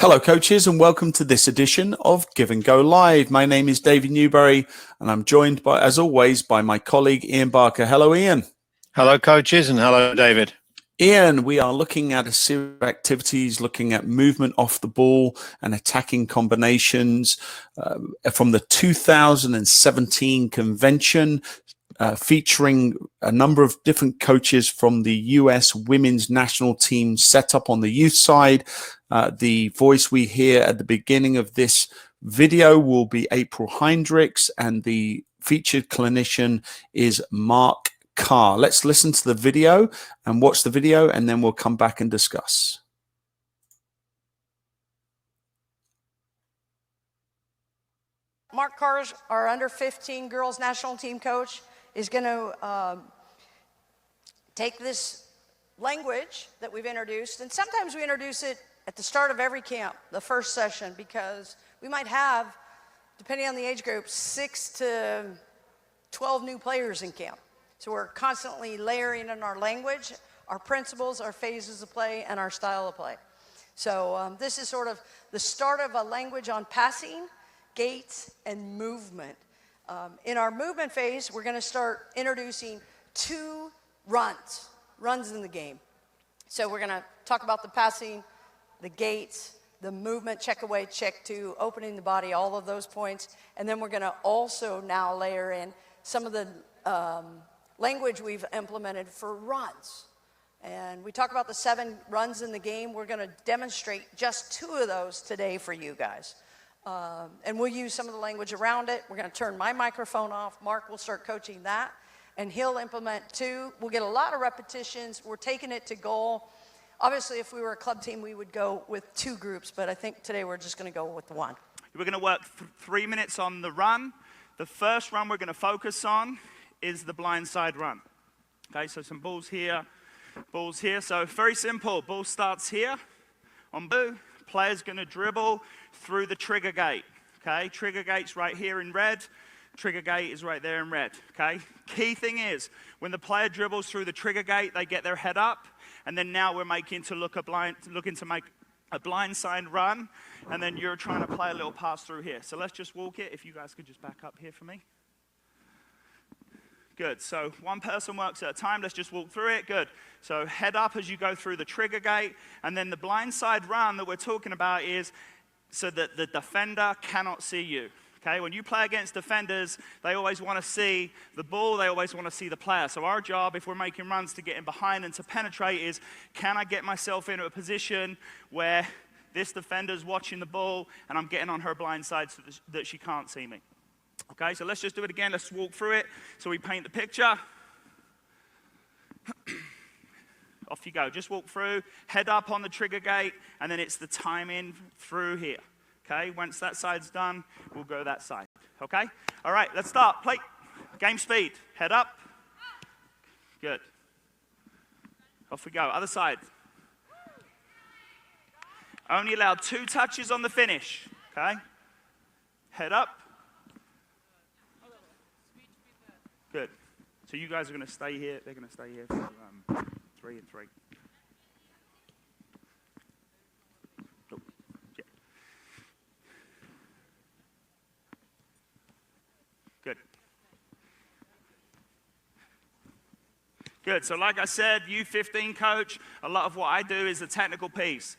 Hello, coaches, and welcome to this edition of Give and Go Live. My name is David Newberry, and I'm joined, as always, by my colleague Ian Barker. Hello, Ian. Hello, coaches, and hello, David. Ian, we are looking at a series of activities, looking at movement off the ball and attacking combinations from the 2017 convention. Featuring a number of different coaches from the US women's national team set up on the youth side. The voice we hear at the beginning of this video will be April Heinrichs, and the featured clinician is Mark Carr. Let's listen to the video and watch the video, and then we'll come back and discuss. Mark Carr, our under 15 girls national team coach, is going to take this language that we've introduced, and sometimes we introduce it at the start of every camp, the first session, because we might have, depending on the age group, 6 to 12 new players in camp. So we're constantly layering in our language, our principles, our phases of play, and our style of play. So this is sort of the start of a language on passing, gaits, and movement. In our movement phase, we're going to start introducing 2 runs in the game. So we're going to talk about the passing, the gaits, the movement, check away, check two, opening the body, all of those points. And then we're going to also now layer in some of the language we've implemented for runs. And we talk about the 7 runs in the game. We're going to demonstrate just 2 of those today for you guys. And we'll use some of the language around it. We're going to turn my microphone off. Mark will start coaching that, and he'll implement 2. We'll get a lot of repetitions. We're taking it to goal. Obviously, if we were a club team, we would go with 2 groups, but I think today we're just going to go with 1. We're going to work 3 minutes on the run. The first run we're going to focus on is the blindside run. Okay, so some balls here, balls here. So very simple. Ball starts here on blue. Player's going to dribble through the trigger gate, okay? Trigger gate's right here in red. Trigger gate is right there in red, okay? Key thing is, when the player dribbles through the trigger gate, they get their head up, and then now we're looking to make a blindside run, and then you're trying to play a little pass through here. So let's just walk it. If you guys could just back up here for me. Good, so one person works at a time. Let's just walk through it. Good. So head up as you go through the trigger gate, and then the blindside run that we're talking about is so that the defender cannot see you. Okay, when you play against defenders, they always want to see the ball, they always want to see the player. So our job, if we're making runs to get in behind and to penetrate, is can I get myself into a position where this defender's watching the ball and I'm getting on her blind side so that she can't see me. Okay, so let's just do it again. Let's walk through it so we paint the picture. Off you go. Just walk through, head up on the trigger gate, and then it's the timing through here. Okay, once that side's done, we'll go that side. Okay? All right, let's start. Play. Game speed. Head up. Good. Off we go. Other side. Only allowed 2 touches on the finish. Okay? Head up. Good. So you guys are going to stay here. They're going to stay here for 3 and 3. Oh, yeah. Good. Good. So like I said, U15 coach, a lot of what I do is the technical piece.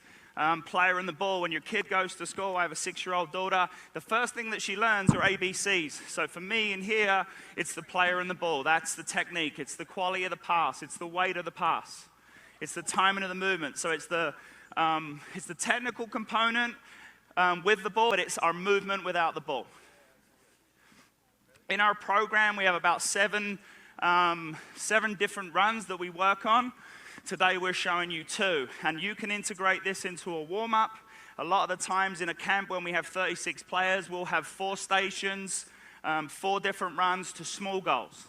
Player and the ball. When your kid goes to school, I have a 6-year-old daughter, the first thing that she learns are ABCs. So for me in here, it's the player and the ball. That's the technique. It's the quality of the pass. It's the weight of the pass. It's the timing of the movement. So it's the technical component with the ball, but it's our movement without the ball. In our program, we have about 7 different runs that we work on. Today we're showing you 2, and you can integrate this into a warm-up. A lot of the times in a camp when we have 36 players, we'll have 4 stations, 4 different runs to small goals.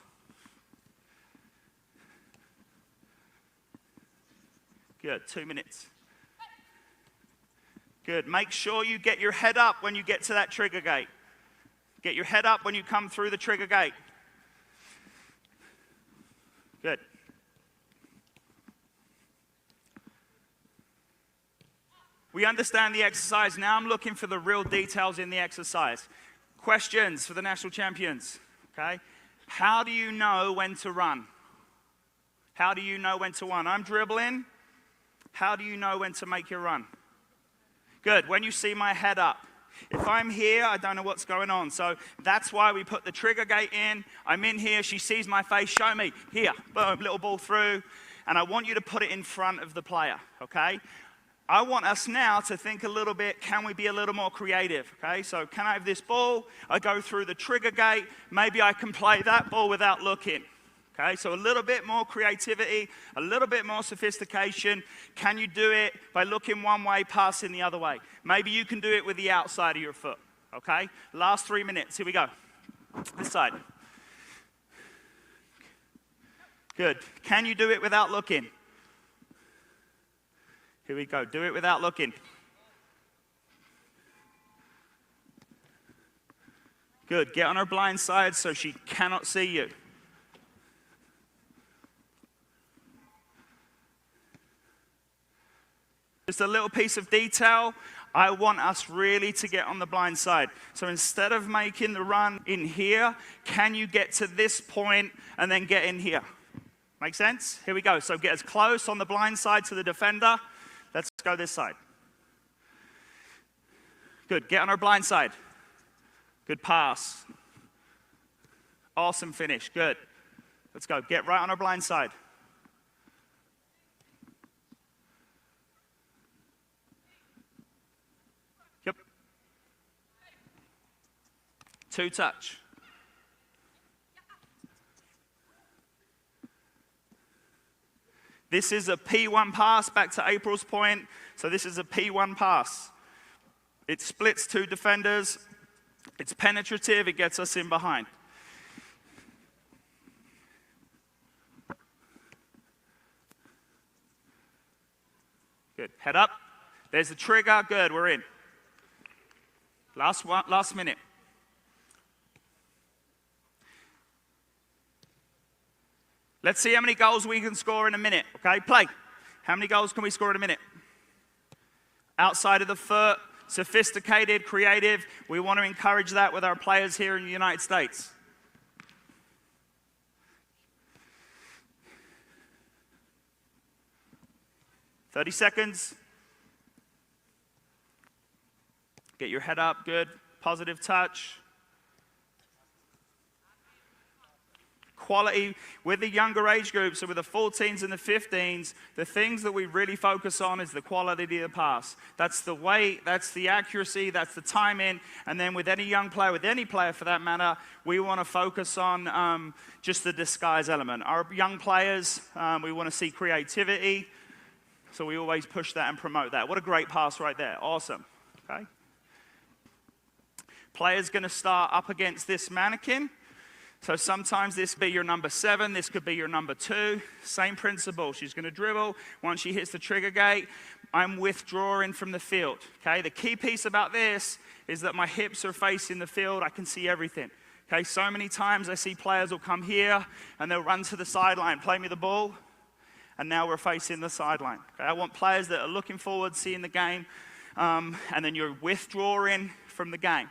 Good, 2 minutes. Good, make sure you get your head up when you get to that trigger gate. Get your head up when you come through the trigger gate. Good. We understand the exercise. Now I'm looking for the real details in the exercise. Questions for the national champions, okay? How do you know when to run? How do you know when to run? I'm dribbling. How do you know when to make your run? Good, when you see my head up. If I'm here, I don't know what's going on. So that's why we put the trigger gate in. I'm in here, she sees my face, show me. Here, boom, little ball through. And I want you to put it in front of the player, okay? I want us now to think a little bit, can we be a little more creative, okay? So can I have this ball? I go through the trigger gate. Maybe I can play that ball without looking. Okay, so a little bit more creativity, a little bit more sophistication. Can you do it by looking one way, passing the other way? Maybe you can do it with the outside of your foot, okay? Last 3 minutes, here we go. This side. Good. Can you do it without looking? Here we go, do it without looking. Good, get on her blind side so she cannot see you. Just a little piece of detail, I want us really to get on the blind side. So instead of making the run in here, can you get to this point and then get in here? Make sense? Here we go. So get as close on the blind side to the defender. Let's go this side. Good, get on our blind side. Good pass. Awesome finish, good. Let's go, get right on our blind side. Yep. 2 touch. This is a P1 pass, back to April's point. So this is a P1 pass. It splits 2 defenders. It's penetrative, it gets us in behind. Good, head up. There's the trigger, good, we're in. Last minute. Let's see how many goals we can score in a minute, okay? Play. How many goals can we score in a minute? Outside of the foot, sophisticated, creative. We want to encourage that with our players here in the United States. "30 seconds. Get your head up, good. Positive touch. Quality with the younger age groups, so with the 14s and the 15s, the things that we really focus on is the quality of the pass. That's the weight, that's the accuracy, that's the timing, and then with any young player, with any player for that matter, we want to focus on just the disguise element. Our young players, we want to see creativity, so we always push that and promote that. What a great pass right there, awesome, okay? Player's going to start up against this mannequin. So sometimes this could be your number 7, this could be your number 2. Same principle. She's going to dribble. Once she hits the trigger gate, I'm withdrawing from the field. Okay. The key piece about this is that my hips are facing the field. I can see everything. Okay. So many times I see players will come here and they'll run to the sideline, play me the ball, and now we're facing the sideline. Okay? I want players that are looking forward, seeing the game, and then you're withdrawing from the game.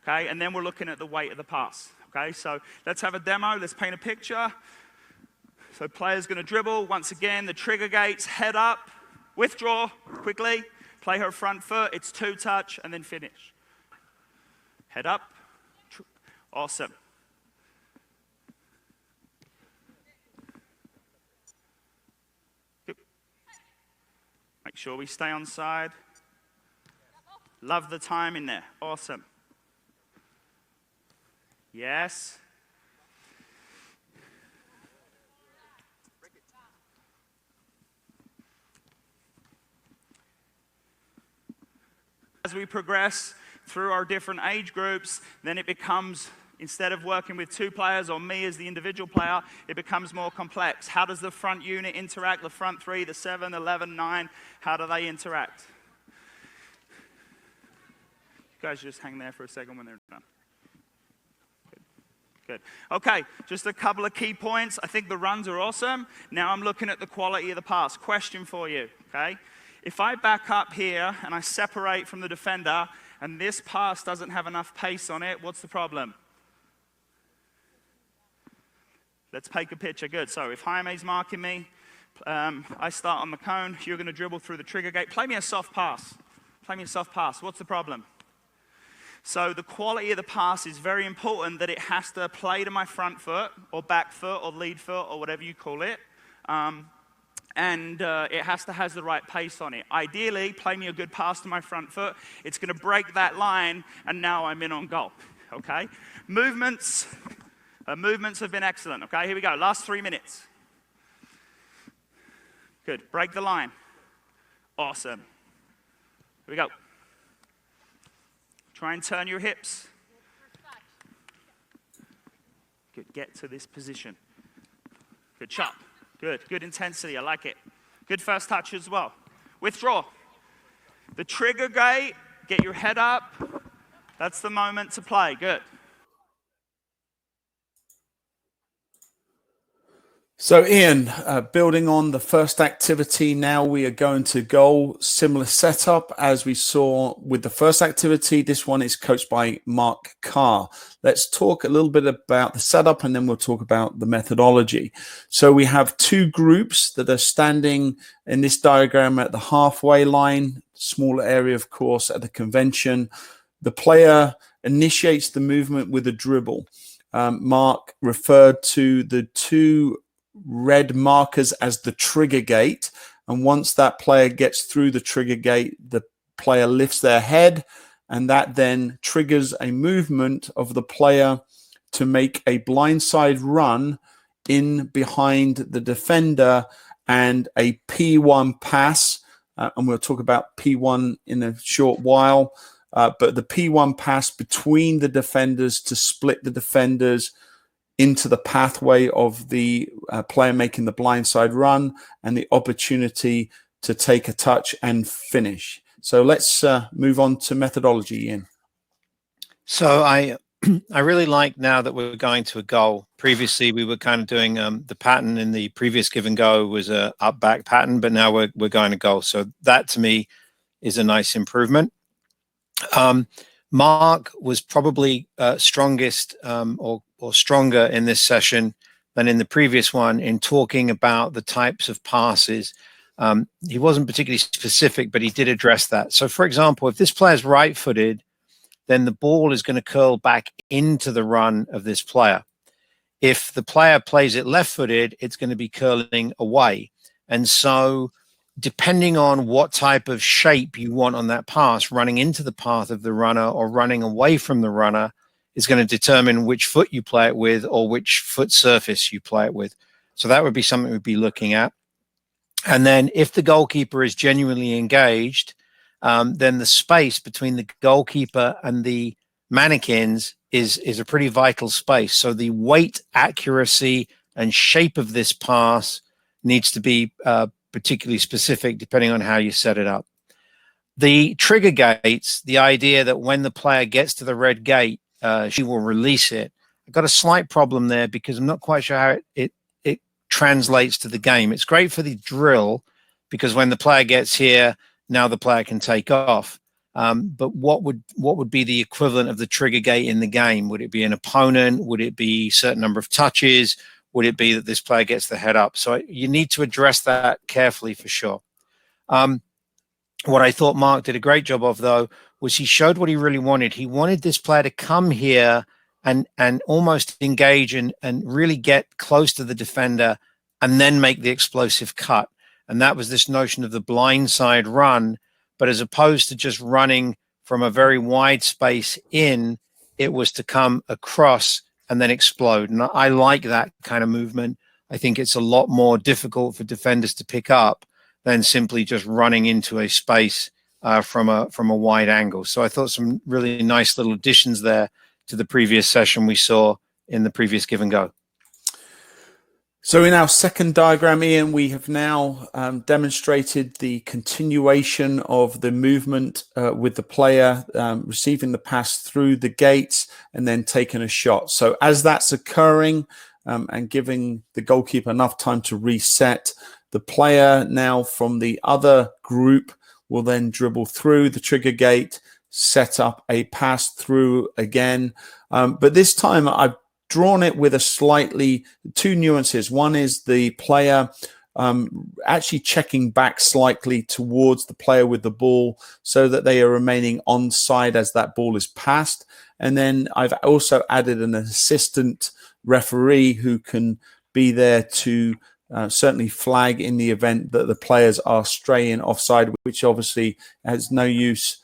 Okay. And then we're looking at the weight of the pass. Okay, so let's have a demo. Let's paint a picture. So player's going to dribble. Once again, the trigger gates, head up, withdraw quickly, play her front foot. It's 2 touch, and then finish. Head up. Awesome. Good. Make sure we stay on side. Love the time in there. Awesome. Yes. As we progress through our different age groups, then it becomes, instead of working with 2 players or me as the individual player, it becomes more complex. How does the front unit interact? The front 3, the 7, 11, 9, how do they interact? You guys just hang there for a second when they're done. Good. Okay, just a couple of key points. I think the runs are awesome. Now I'm looking at the quality of the pass. Question for you, okay? If I back up here and I separate from the defender and this pass doesn't have enough pace on it, what's the problem? Let's take a picture. Good. So if Jaime's marking me, I start on the cone. You're going to dribble through the trigger gate. Play me a soft pass. Play me a soft pass. What's the problem? So the quality of the pass is very important, that it has to play to my front foot or back foot or lead foot or whatever you call it. And it has to have the right pace on it. Ideally, play me a good pass to my front foot. It's going to break that line, and now I'm in on goal. Okay? Movements have been excellent. Okay, here we go. Last 3 minutes. Good. Break the line. Awesome. Here we go. Try and turn your hips. Good. Get to this position. Good shot. Good. Good intensity. I like it. Good first touch as well. Withdraw. The trigger gate. Get your head up. That's the moment to play. Good. So Ian, building on the first activity, now we are going to goal. Similar setup as we saw with the first activity. This one is coached by Mark Carr. Let's talk a little bit about the setup, and then we'll talk about the methodology. So we have two groups that are standing in this diagram at the halfway line, smaller area, of course, at the convention. The player initiates the movement with a dribble. Mark referred to the two red markers as the trigger gate, and once that player gets through the trigger gate, the player lifts their head, and that then triggers a movement of the player to make a blindside run in behind the defender and a P1 pass, and we'll talk about P1 in a short while, but the P1 pass between the defenders to split the defenders into the pathway of the player making the blindside run and the opportunity to take a touch and finish. So let's move on to methodology, Ian. So I really like now that we're going to a goal. Previously, we were kind of doing the pattern in the previous give and go was a up back pattern, but now we're going to goal. So that to me is a nice improvement. Mark was probably strongest or stronger in this session than in the previous one in talking about the types of passes. He wasn't particularly specific, but he did address that. So, for example, if this player is right-footed, then the ball is going to curl back into the run of this player. If the player plays it left-footed, it's going to be curling away. And so depending on what type of shape you want on that pass, running into the path of the runner or running away from the runner is going to determine which foot you play it with or which foot surface you play it with. So that would be something we'd be looking at. And then if the goalkeeper is genuinely engaged, then the space between the goalkeeper and the mannequins is a pretty vital space. So the weight, accuracy, and shape of this pass needs to be particularly specific depending on how you set it up. The trigger gates, the idea that when the player gets to the red gate, she will release it. I've got a slight problem there because I'm not quite sure how it translates to the game. It's great for the drill because when the player gets here, now the player can take off. But what would be the equivalent of the trigger gate in the game? Would it be an opponent? Would it be a certain number of touches? Would it be that this player gets the head up? So you need to address that carefully for sure. What I thought Mark did a great job of, though, was he showed what he really wanted. He wanted this player to come here and almost engage and really get close to the defender and then make the explosive cut. And that was this notion of the blindside run. But as opposed to just running from a very wide space in, it was to come across and then explode. And I like that kind of movement. I think it's a lot more difficult for defenders to pick up than simply just running into a space from a wide angle. So I thought some really nice little additions there to the previous session we saw in the previous give and go. So in our second diagram, Ian, we have now demonstrated the continuation of the movement with the player receiving the pass through the gates and then taking a shot. So as that's occurring and giving the goalkeeper enough time to reset, The player now from the other group will then dribble through the trigger gate, set up a pass through again. But this time I've drawn it with two nuances. One is the player actually checking back slightly towards the player with the ball so that they are remaining onside as that ball is passed. And then I've also added an assistant referee who can be there to certainly flag in the event that the players are straying offside, which obviously has no use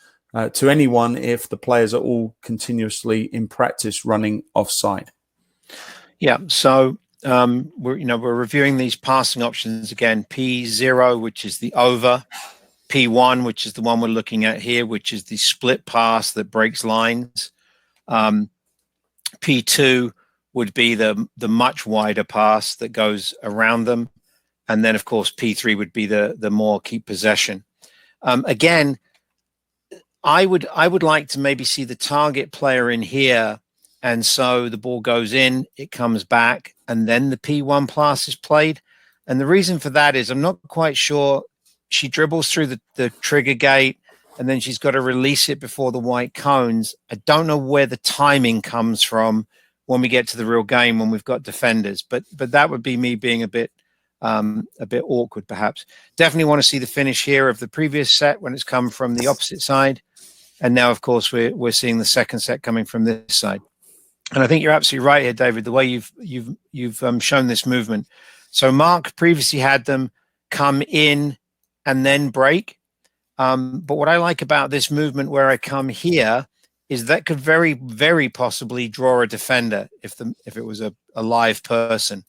to anyone if the players are all continuously in practice running offside. Yeah, so we're reviewing these passing options again. P0, which is the over. P1, which is the one we're looking at here, which is the split pass that breaks lines. P2 would be the much wider pass that goes around them, and then of course P3 would be the more keep possession. Again, I would like to maybe see the target player in here. And so the ball goes in, it comes back, and then the P1 pass is played. And the reason for that is I'm not quite sure. She dribbles through the trigger gate, and then she's got to release it before the white cones. I don't know where the timing comes from when we get to the real game when we've got defenders. But that would be me being a bit awkward, perhaps. Definitely want to see the finish here of the previous set when it's come from the opposite side. And now, of course, we're seeing the second set coming from this side. And I think you're absolutely right here, David, the way you've shown this movement. So Mark previously had them come in and then break. But what I like about this movement where I come here is that could very, very possibly draw a defender if it was a live person.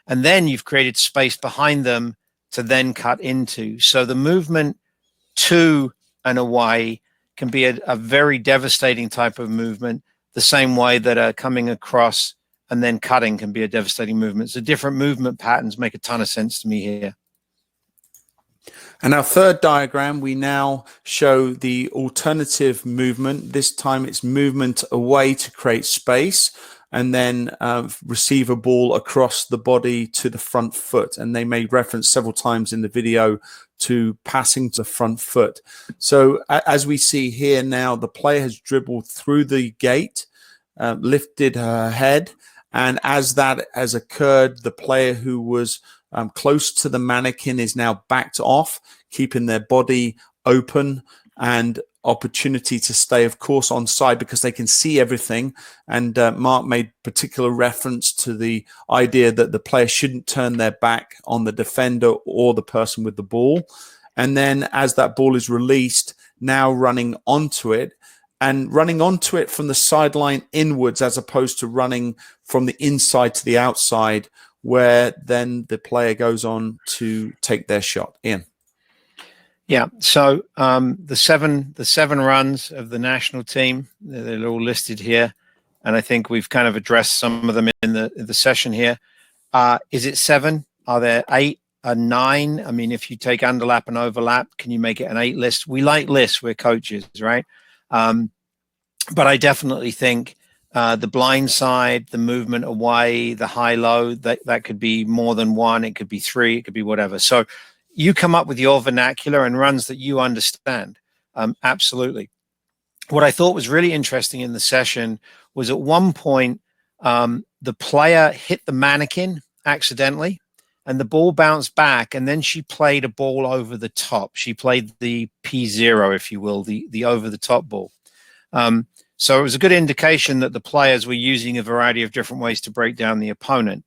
And then you've created space behind them to then cut into. So the movement to and away can be a very devastating type of movement, the same way that coming across and then cutting can be a devastating movement. So different movement patterns make a ton of sense to me here. And our third diagram, we now show the alternative movement. This time it's movement away to create space and then receive a ball across the body to the front foot. And they made reference several times in the video to passing to the front foot. So as we see here now, the player has dribbled through the gate, lifted her head. And as that has occurred, the player who was close to the mannequin is now backed off, keeping their body open and opportunity to stay, of course, on side because they can see everything. And Mark made particular reference to the idea that the player shouldn't turn their back on the defender or the person with the ball. And then as that ball is released, now running onto it and running onto it from the sideline inwards as opposed to running from the inside to the outside, where then the player goes on to take their shot. Ian. Yeah, so the seven runs of the national team, they're all listed here, and I think we've kind of addressed some of them in the session here. Is it 7? Are there 8? 9? I mean, if you take underlap and overlap, can you make it an 8 list? We like lists, we're coaches, right? But I definitely think the blind side, the movement away, the high-low, that could be more than 1. It could be 3. It could be whatever. So you come up with your vernacular and runs that you understand. Absolutely. What I thought was really interesting in the session was at one point, the player hit the mannequin accidentally and the ball bounced back, and then she played a ball over the top. She played the P0, if you will, the over the top ball. So it was a good indication that the players were using a variety of different ways to break down the opponent.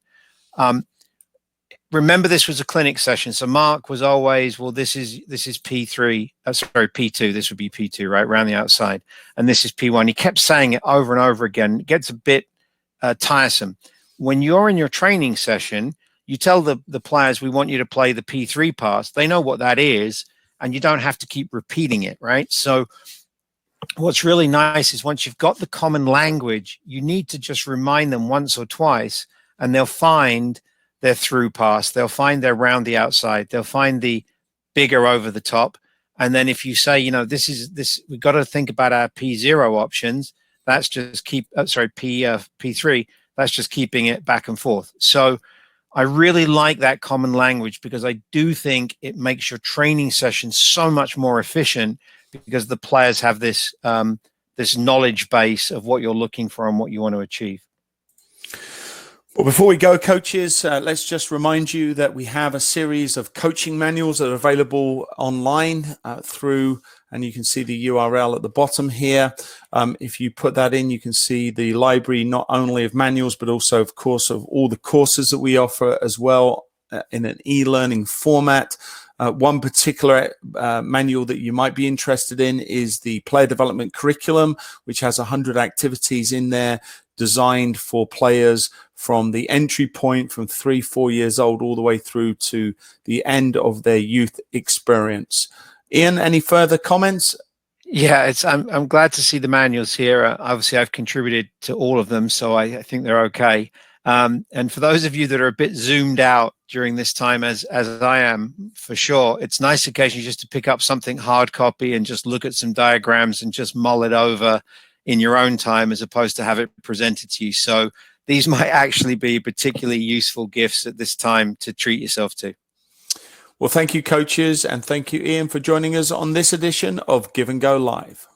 Remember, this was a clinic session. So Mark was always, well, this is P3, sorry, P2. This would be P2, right, around the outside. And this is P1. He kept saying it over and over again. It gets a bit tiresome. When you're in your training session, you tell the players, we want you to play the P3 pass. They know what that is, and you don't have to keep repeating it, right? So what's really nice is once you've got the common language, you need to just remind them once or twice, and they'll find their through pass. They'll find their round the outside. They'll find the bigger over the top. And then if you say, you know, we've got to think about our P0 options. That's just P3. That's just keeping it back and forth. So I really like that common language because I do think it makes your training session so much more efficient because the players have this this knowledge base of what you're looking for and what you want to achieve. Well, before we go, coaches, let's just remind you that we have a series of coaching manuals that are available online through, and you can see the URL at the bottom here. If you put that in, you can see the library not only of manuals, but also, of course, of all the courses that we offer as well in an e-learning format. One particular manual that you might be interested in is the player development curriculum, which has 100 activities in there designed for players from the entry point from 3-4 years old all the way through to the end of their youth experience. Ian, any further comments? Yeah, I'm glad to see the manuals here. Obviously, I've contributed to all of them, so I think they're okay. And for those of you that are a bit zoomed out during this time, as I am, for sure, it's nice occasionally just to pick up something hard copy and just look at some diagrams and just mull it over in your own time as opposed to have it presented to you. So these might actually be particularly useful gifts at this time to treat yourself to. Well, thank you, coaches, and thank you, Ian, for joining us on this edition of Give and Go Live.